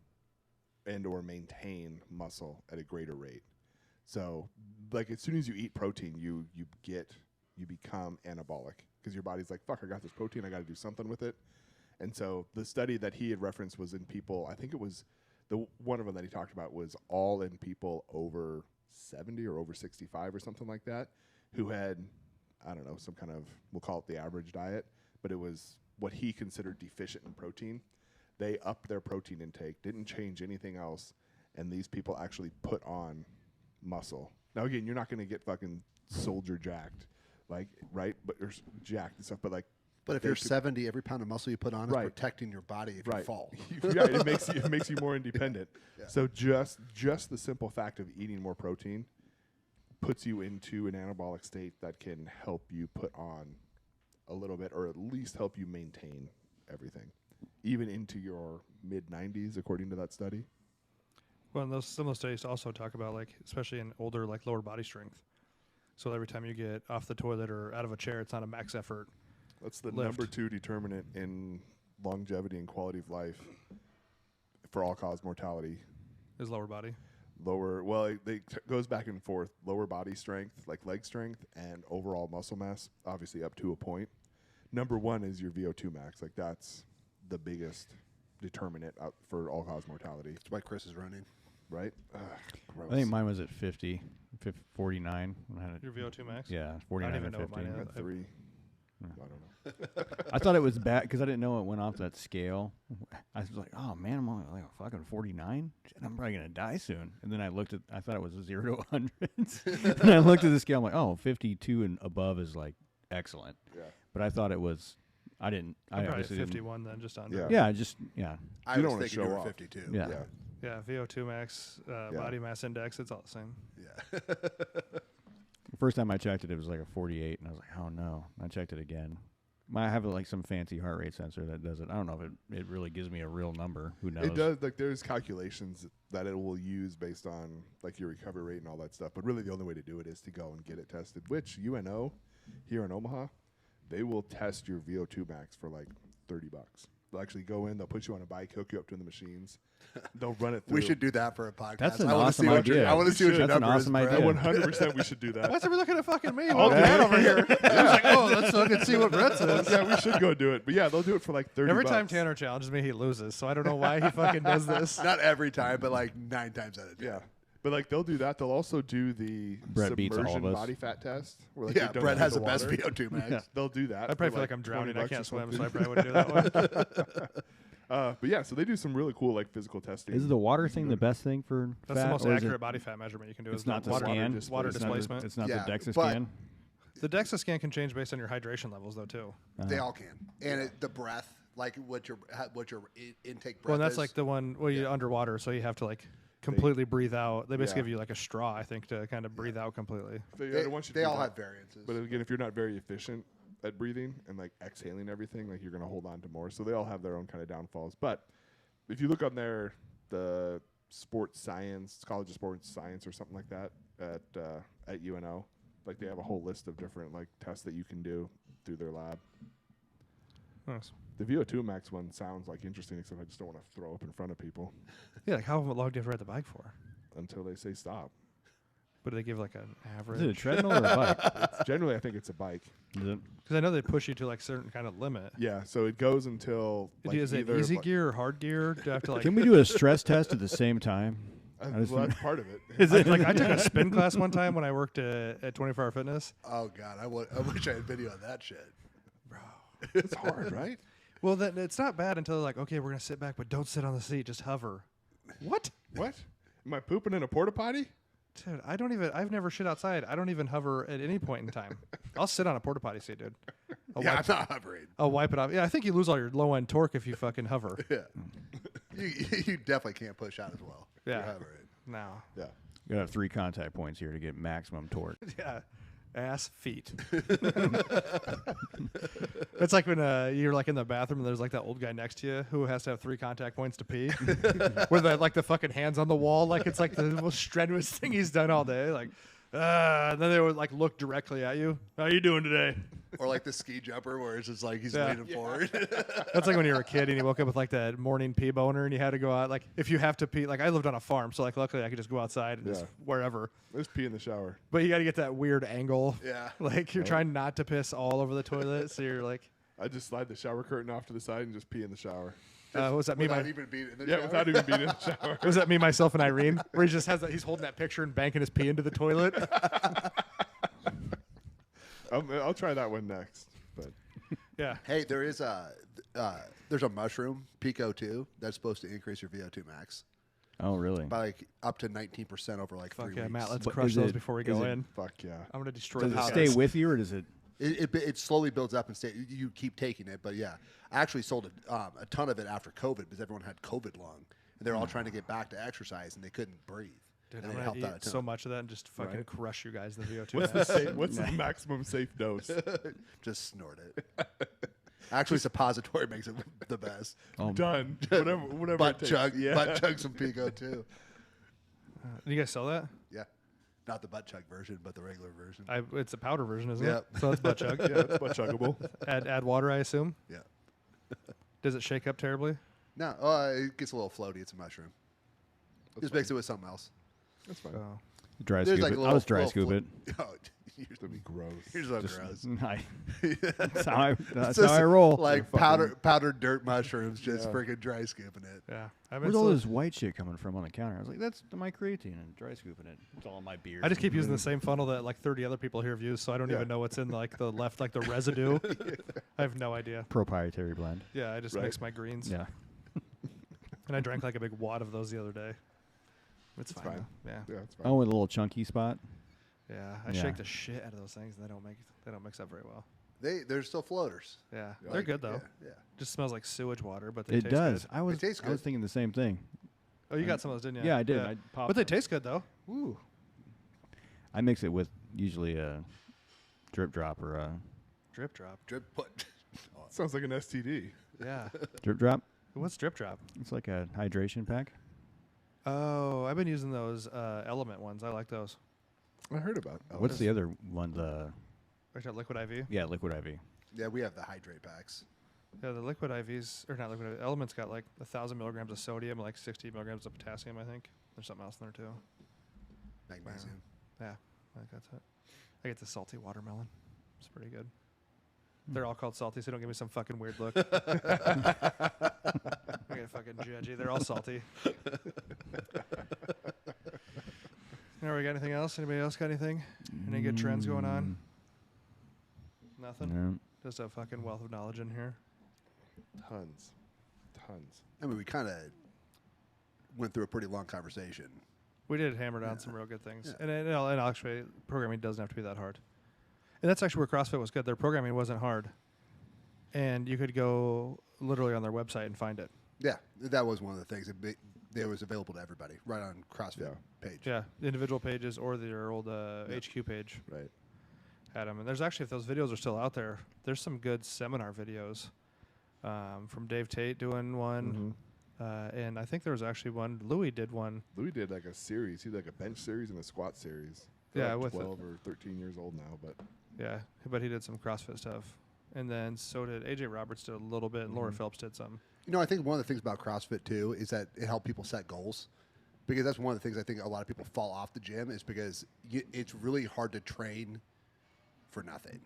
and or maintain muscle at a greater rate. So, like as soon as you eat protein, you become anabolic because your body's like, fuck, I got this protein, I got to do something with it. And so the study that he had referenced was in people. I think it was one of them that he talked about was all in people over 70 or over 65 or something like that, who had, I don't know, some kind of, we'll call it the average diet, but it was what he considered deficient in protein. They upped their protein intake, didn't change anything else, and these people actually put on muscle. Now, again, you're not going to get fucking soldier jacked, like, right? But you're jacked and stuff, but like, But if you're 70, every pound of muscle you put on is protecting your body if you fall. Yeah, it makes you more independent. Yeah. So just the simple fact of eating more protein puts you into an anabolic state that can help you put on a little bit, or at least help you maintain everything, even into your mid 90s, according to that study. Well, and some of those studies also talk about, like, especially in older, like lower body strength. So every time you get off the toilet or out of a chair, it's not a max effort. That's the lift. number 2 determinant in longevity and quality of life for all-cause mortality. Is lower body. It goes back and forth. Lower body strength, like leg strength, and overall muscle mass, obviously up to a point. Number 1 is your VO2 max. Like that's the biggest determinant for all-cause mortality. That's why Chris is running. Right? Gross. I think mine was at 49. When I had Your VO2 max? Yeah, 49 I don't even and know what 50. mine I had 3. Yeah. I don't know. I thought it was bad because I didn't know it went off that scale. I was like, oh man, I'm only like fucking 49. Shit, I'm probably going to die soon. And then I thought it was 0 to 100. And I looked at the scale. I'm like, oh, 52 and above is like excellent. Yeah. But I thought it was, I I'm probably at obviously 51 then, just under. Yeah. Yeah. I You was don't wanna thinking you show were off. 52. Yeah. Yeah. Yeah, VO2 max, body mass index, it's all the same. Yeah. The first time I checked it, it was like a 48. And I was like, oh no. I checked it again. I have like some fancy heart rate sensor that does it. I don't know if it really gives me a real number. Who knows? It does. Like there's calculations that it will use based on like your recovery rate and all that stuff. But really, the only way to do it is to go and get it tested. Which UNO here in Omaha, they will test your VO2 max for like $30. They'll actually go in. They'll put you on a bike, hook you up to the machines. They'll run it through. We should do that for a podcast. That's an I wanna awesome see what your- idea. I want to see what your That's an number awesome is, idea. Brett. 100% we should do that. Why is everybody looking at fucking me? I'll Well, do Matt it. over here. I was like, oh, let's look and see what Brett says. Yeah, we should go do it. But yeah, they'll do it for like $30. Every time Tanner challenges me, he loses. So I don't know why he fucking does this. Not every time, but like 9 times out of 10. Yeah. But like they'll do that. They'll also do the Brett beats all of submersion us. body fat test. Where, like, Yeah, they dump Brett you has the in best water. VO2 max. They'll do that. I probably for, feel like I'm drowning. I $20 or can't swim, so something. I probably wouldn't do that one. But yeah, so they do some really cool like physical testing. Is the water thing the best thing for That's fat? the most or is accurate it- body fat measurement you can do. It's is not the water, scan. water It's not the- displacement. It's not Yeah, the DEXA but- scan. The DEXA scan can change based on your hydration levels, though, too. They all can. And the breath, like what your intake breath Well, and that's is. like the one where you're underwater, so you have to like completely breathe out. They basically give you like a straw, I think, to kind of breathe out completely. They want you to they do all that. have variances. But again, if you're not very efficient at breathing and like exhaling everything, like you're going to hold on to more. So they all have their own kind of downfalls. But if you look on the sports science, College of Sports Science or something like that at UNO, like they have a whole list of different like tests that you can do through their lab. Nice. The VO2 max one sounds like interesting, except I just don't want to throw up in front of people Yeah, like how long do you have to ride the bike for? until they say stop. But do they give like an average? Is it a treadmill or a bike? Generally, I think it's a bike. Is it? Because I know they push you to like certain kind of limit. Yeah, so it goes until like Is it either easy like- gear or hard gear? Do I have to like? Can we do a stress test at the same time? well, that's part of it. I took a spin class one time when I worked at 24 Hour Fitness. oh, God. I wish I had video of that shit. It's hard, right? Well, then it's not bad until they're like, okay, we're gonna sit back, but don't sit on the seat, just hover. What? What? Am I pooping in a porta potty? Dude, I've never shit outside. I don't even hover at any point in time. I'll sit on a porta potty seat, dude. I'll Yeah, wipe, I'm not hovering. I'll wipe it off. Yeah, I think you lose all your low end torque if you fucking hover. Yeah. You definitely can't push out as well. Yeah. You're hovering. No. Yeah. You gotta have 3 contact points here to get maximum torque. Yeah. Ass, feet. It's like when you're like in the bathroom and there's like that old guy next to you who has to have 3 contact points to pee. With the fucking hands on the wall, like it's like the most strenuous thing he's done all day. Like, and then they would like look directly at you. How you doing today? Or like the ski jumper where it's just like he's Yeah. leaning forward. That's like when you were a kid and you woke up with like that morning pee boner and you had to go out. Like if you have to pee, like I lived on a farm, so like luckily I could just go outside and just Yeah. wherever. Just pee in the shower. But you got to get that weird angle. Yeah. Like you're trying not to piss all over the toilet, so you're like, I just slide the shower curtain off to the side and just pee in the shower. was that me? Without even being in the Yeah, shower. without even being in the shower. Was that me, myself, and Irene? Where he just has that, he's holding that picture and banking his pee into the toilet. I'll try that one next. But Yeah. Hey, there's a mushroom, Pico 2, that's supposed to increase your VO2 max Oh, really? by like up to 19% over like Fuck 3 yeah, weeks. Matt. Let's But crush is those it- before we is go it- in. fuck yeah. I'm gonna destroy Does the it house. stay with you, or does it? It slowly builds up and you keep taking it, but yeah, I actually sold a ton of it after COVID because everyone had COVID lung and they're all trying to get back to exercise and they couldn't breathe. Dude, and I'm it gonna helped out a eat ton. so much of that and just fucking Right. crush you guys the VO2. What's the max. what's the maximum safe dose? Just snort it. Actually, suppository makes it the best. Oh, Done. Whatever. Butt it takes. chug, Yeah. butt chug some Pico too. You guys sell that? Yeah, not the butt chug version, but the regular version. It's a powder version, isn't Yep. it? So that's butt chug. Yeah, it's butt chuggable. Add water, I assume. Yeah. Does it shake up terribly? No, it gets a little floaty. It's a mushroom. Just mix it with something else. That's fine. Oh. dry There's scoop like it. a I little, was dry little scoop flo- it. Oh, you're, That'd be gross. you're so Just- gross. that's how I, that's It's how just I roll. Like powdered dirt mushrooms, just Yeah. freaking dry scooping it. Yeah. I've been Where's all slow- this white shit coming from on the counter? I was like, that's my creatine and dry scooping it. It's all in my beer. I just keep using the same funnel that like 30 other people here have used, so I don't Yeah. even know what's in like the left, like the residue. I have no idea. proprietary blend. Yeah, I just Right. mix my greens. Yeah. And I drank like a big wad of those the other day. It's fine. fine. though. Yeah. Yeah, it's fine. Oh, with a little chunky spot. Yeah. I Yeah. shake the shit out of those things and they don't mix up very well. They're still floaters. Yeah. Yeah. They're Like, good though. Yeah. Just smells like sewage water, but they It taste does. good. I was tastes I was good. thinking the same thing. Oh, you got some of those, didn't you? Yeah, I did. I popped But they them. taste good though. Woo. I mix it with usually a drip drop or a Drip drop. Drip put. Sounds like an STD. Yeah. drip drop. What's drip drop? It's like a hydration pack. Oh, I've been using those Element ones. I like those. I heard about. What's the other one? The Like that Liquid IV. yeah, liquid IV. Yeah, we have the hydrate packs. Yeah, the Liquid IVs or not Liquid IV, Element's got like 1,000 milligrams of sodium, like 60 milligrams of potassium. I think there's something else in there too. Magnesium. Yeah, I think that's it. I get the salty watermelon. It's pretty good. They're all called salty, so don't give me some fucking weird look. I get fucking judgy. They're all salty. Now we got anything else? Anybody else got anything? Any good trends going on? Nothing. No. Just a fucking wealth of knowledge in here. Tons. I mean, we kind of went through a pretty long conversation. We did hammer down some real good things, Yeah. and actually, programming doesn't have to be that hard. And that's actually where CrossFit was good. Their programming wasn't hard, and you could go literally on their website and find it. Yeah, that was one of the things. It was available to everybody right on CrossFit page. Yeah, the individual pages or their old HQ page Right. had them. And there's actually, if those videos are still out there, there's some good seminar videos from Dave Tate doing one. And I think there was actually one. Louis did one. Louis did like a series. He did like a bench series and a squat series. Yeah, They're like with it. 12 or 13 years old now, but Yeah, but he did some CrossFit stuff. And then so did AJ Roberts did a little bit, and Laura Phelps did some. You know, I think one of the things about CrossFit too is that it helped people set goals, because that's one of the things I think a lot of people fall off the gym is because it's really hard to train for nothing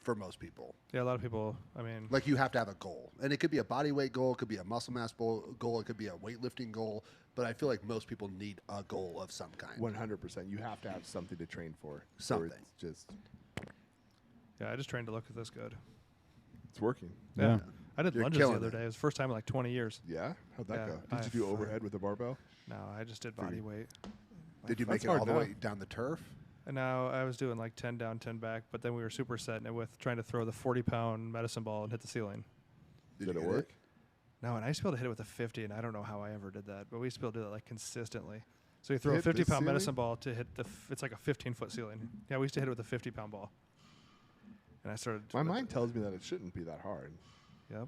for most people. Yeah, a lot of people, I mean, Like you have to have a goal, and it could be a body weight goal, it could be a muscle mass goal, it could be a weightlifting goal. But I feel like most people need a goal of some kind. 100%. You have to have something to train for. Or Something. It's just, yeah, I just trained to look at this good. it's working. Yeah. Yeah. I did You're lunges the killing other it. day. It was the first time in like 20 years. Yeah, how'd that Yeah, go? I Did you do fuck- overhead with the barbell? No, I just did body weight. Did you That's make it hard all the now. way down the turf? And now I was doing like 10 down, 10 back, but then we were supersetting it with trying to throw the 40-pound medicine ball and hit the ceiling. Did you it get work? No, and I used to be able to hit it with a 50, and I don't know how I ever did that, but we used to be able to do that like consistently. So you throw a hit the 50-pound medicine ceiling? ball to hit it's like a 15-foot ceiling. Yeah, we used to hit it with a 50-pound ball. And I started. My mind tells me that it shouldn't be that hard. Yep.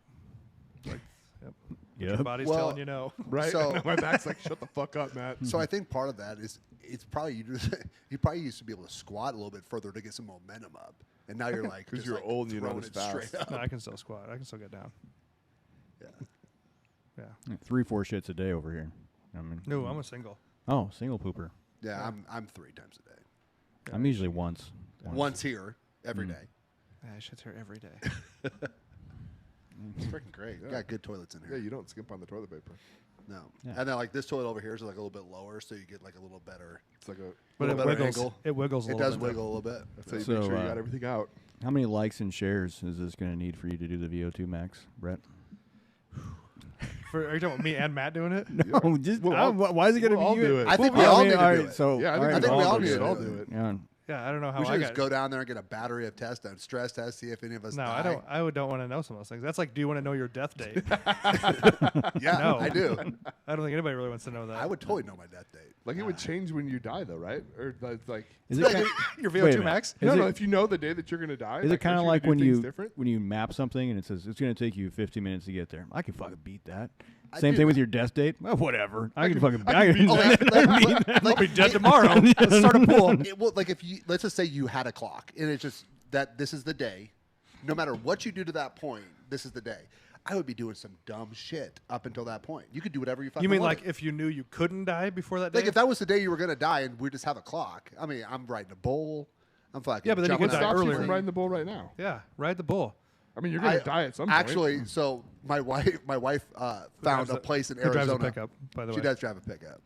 Like, Yep. Yep. Your body's Well- telling you no. right? So- my back's like, shut the fuck up, Matt. So I think part of that is it's probably you probably used to be able to squat a little bit further to get some momentum up, and now you're like 'Cause just, you're like, old and you throwing notice it straight fast. up. No, I can still squat. I can still get down. Yeah. Yeah. 3-4 shits a day over here. I mean, No, I'm a single. oh, single pooper. Yeah, I'm 3 times a day. I'm usually once. Once here every day. Yeah, I shit here every day. It's freaking great. Yeah. Got good toilets in Yeah, here. you don't skimp on the toilet paper. No. Yeah. And then like this toilet over here is like a little bit lower, so you get like a little better. It's like a. But it Little better wiggles. angle. It wiggles a It little does bit. wiggle a little bit. That's how you So, make sure you uh, got everything out. How many likes and shares is this going to need for you to do the VO2 max, Brett? Are you talking about me and Matt doing it? No, just Well, I'll- why is it going to we'll be all you? do it. I think Well, we all mean, need to all do right, it. So, Yeah, all right, I think we all do need it. to All do do it. Yeah. Yeah, I don't know how We I should got just go down there and get a battery of tests done, stress test, see if any of us No, die. I don't. I don't want to know some of those things. That's like, do you want to know your death date? Yeah, No. I do. I don't think anybody really wants to know that. I would totally know my death date. Like it would change when you die, though, right? Or like. Is it kind Your wait a VO2 minute. max? Is no, it- no. If you know the day that you're gonna die, Is it kind of aren't like gonna when do things you different? when you map something and it says it's going to take you 50 minutes to get there? I can fucking beat that. I Same do thing that. with your death date. Well, whatever. I can fucking. I can beat Oh, like, I'll be dead tomorrow. Let's start a pool. well, like if you let's just say you had a clock and it's just that this is the day. No matter what you do to that point, this is the day. I would be doing some dumb shit up until that point. You could do whatever you fucking You mean wanted. like if you knew you couldn't die before that day? Like if that was the day you were gonna die and we just have a clock. I mean, I'm riding a bull. I'm fucking. Yeah, but then you jumping could What die out of a stops you earlier. from plane. riding the bull right now? yeah, ride the bull. I mean, you're gonna I- die at some point. Actually, so my wife found a place in Who drives Arizona. a pickup, by the She way? does drive a pickup.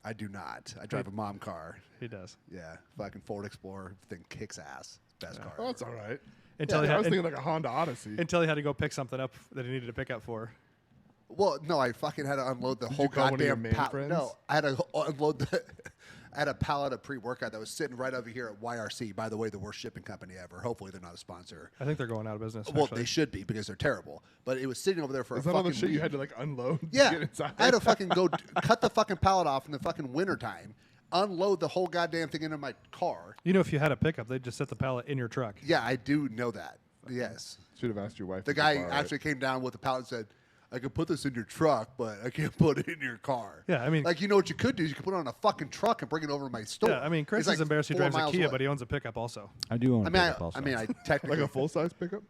I do not. I drive a mom car. He does. Yeah, fucking Ford Explorer thing kicks ass. Best car. Oh, that's all right. Until, I he was had, thinking like a Honda Odyssey. until he had to go pick something up that he needed a pickup for. Well, no, I fucking had to unload the whole you call one of your goddamn man pallet. friends? No, I had to unload the. I had a pallet of pre-workout that was sitting right over here at YRC. By the way, the worst shipping company ever. Hopefully, they're not a sponsor. I think they're going out of business. Well, actually. they should be because they're terrible. But it was sitting over there for Is a that all fucking the shit you week. had to like unload? to Yeah, get inside? I had to fucking go cut the fucking pallet off in the fucking wintertime, unload the whole goddamn thing into my car. You know, if you had a pickup, they'd just set the pallet in your truck. Yeah, I do know that. Yes. Should have asked your wife. The if you guy borrow it. actually came down with the pallet and said, I could put this in your truck, but I can't put it in your car. Yeah, I mean- like, you know what you could do is you could put it on a fucking truck and bring it over to my store. Yeah, I mean, Chris It's like is embarrassed he 4 drives a miles Kia, away. but he owns a pickup also. I do own. I a mean, pickup also. I technically like a full size pickup.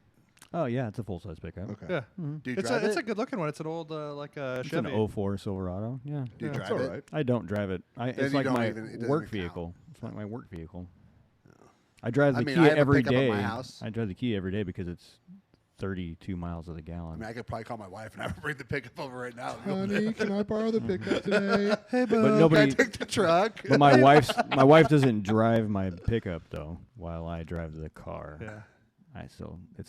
Oh yeah, it's a full size pickup. Okay. Yeah. Do you It's drive it's it? a good looking one. It's an old like a It's Chevy. an 04 Silverado. Yeah. Do you Yeah, That's drive all it? right. I don't drive it. Then It's you like don't my even- it doesn't work even count. vehicle. It's like my work vehicle. I drive the I mean, I Kia have a every pickup at day. my house. I drive the Kia every day because it's 32 miles of the I gallon. mean, I could probably call my wife and have her bring the pickup over right now. Honey, can I borrow the pickup today? Hey, but Can I nobody. take the truck? But my wife doesn't drive my pickup though. While I drive the car, Yeah. it's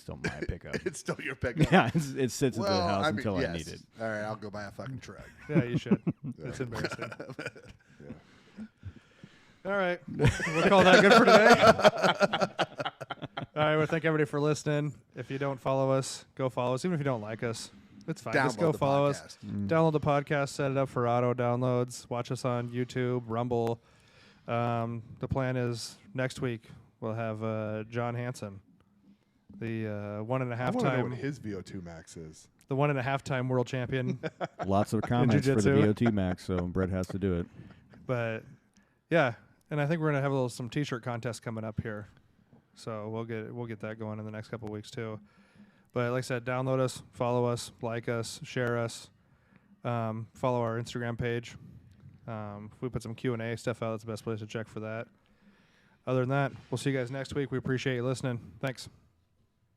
still my pickup. It's still your pickup. Yeah, it sits at the Well, house I mean, until yes. I need it. All right, I'll go buy a fucking truck. Yeah, you should. It's embarrassing. All right. We'll call that good for today. All right. Well, thank everybody for listening. If you don't follow us, go follow us. Even if you don't like us, it's fine. Just Download go the follow podcast. us. Download the podcast. Set it up for auto downloads. Watch us on YouTube, Rumble. The plan is next week we'll have John Hansen, the one and a I half want to know what time, his VO2 max is. the 1.5 time world champion. Lots of comments for the jiu-jitsu. VOT max, so Brett has to do it. But yeah, and I think we're gonna have some T-shirt contest coming up here, so we'll get that going in the next couple of weeks too. But like I said, download us, follow us, like us, share us, follow our Instagram page. If we put some Q&A stuff out, that's the best place to check for that. Other than that, we'll see you guys next week. We appreciate you listening. Thanks.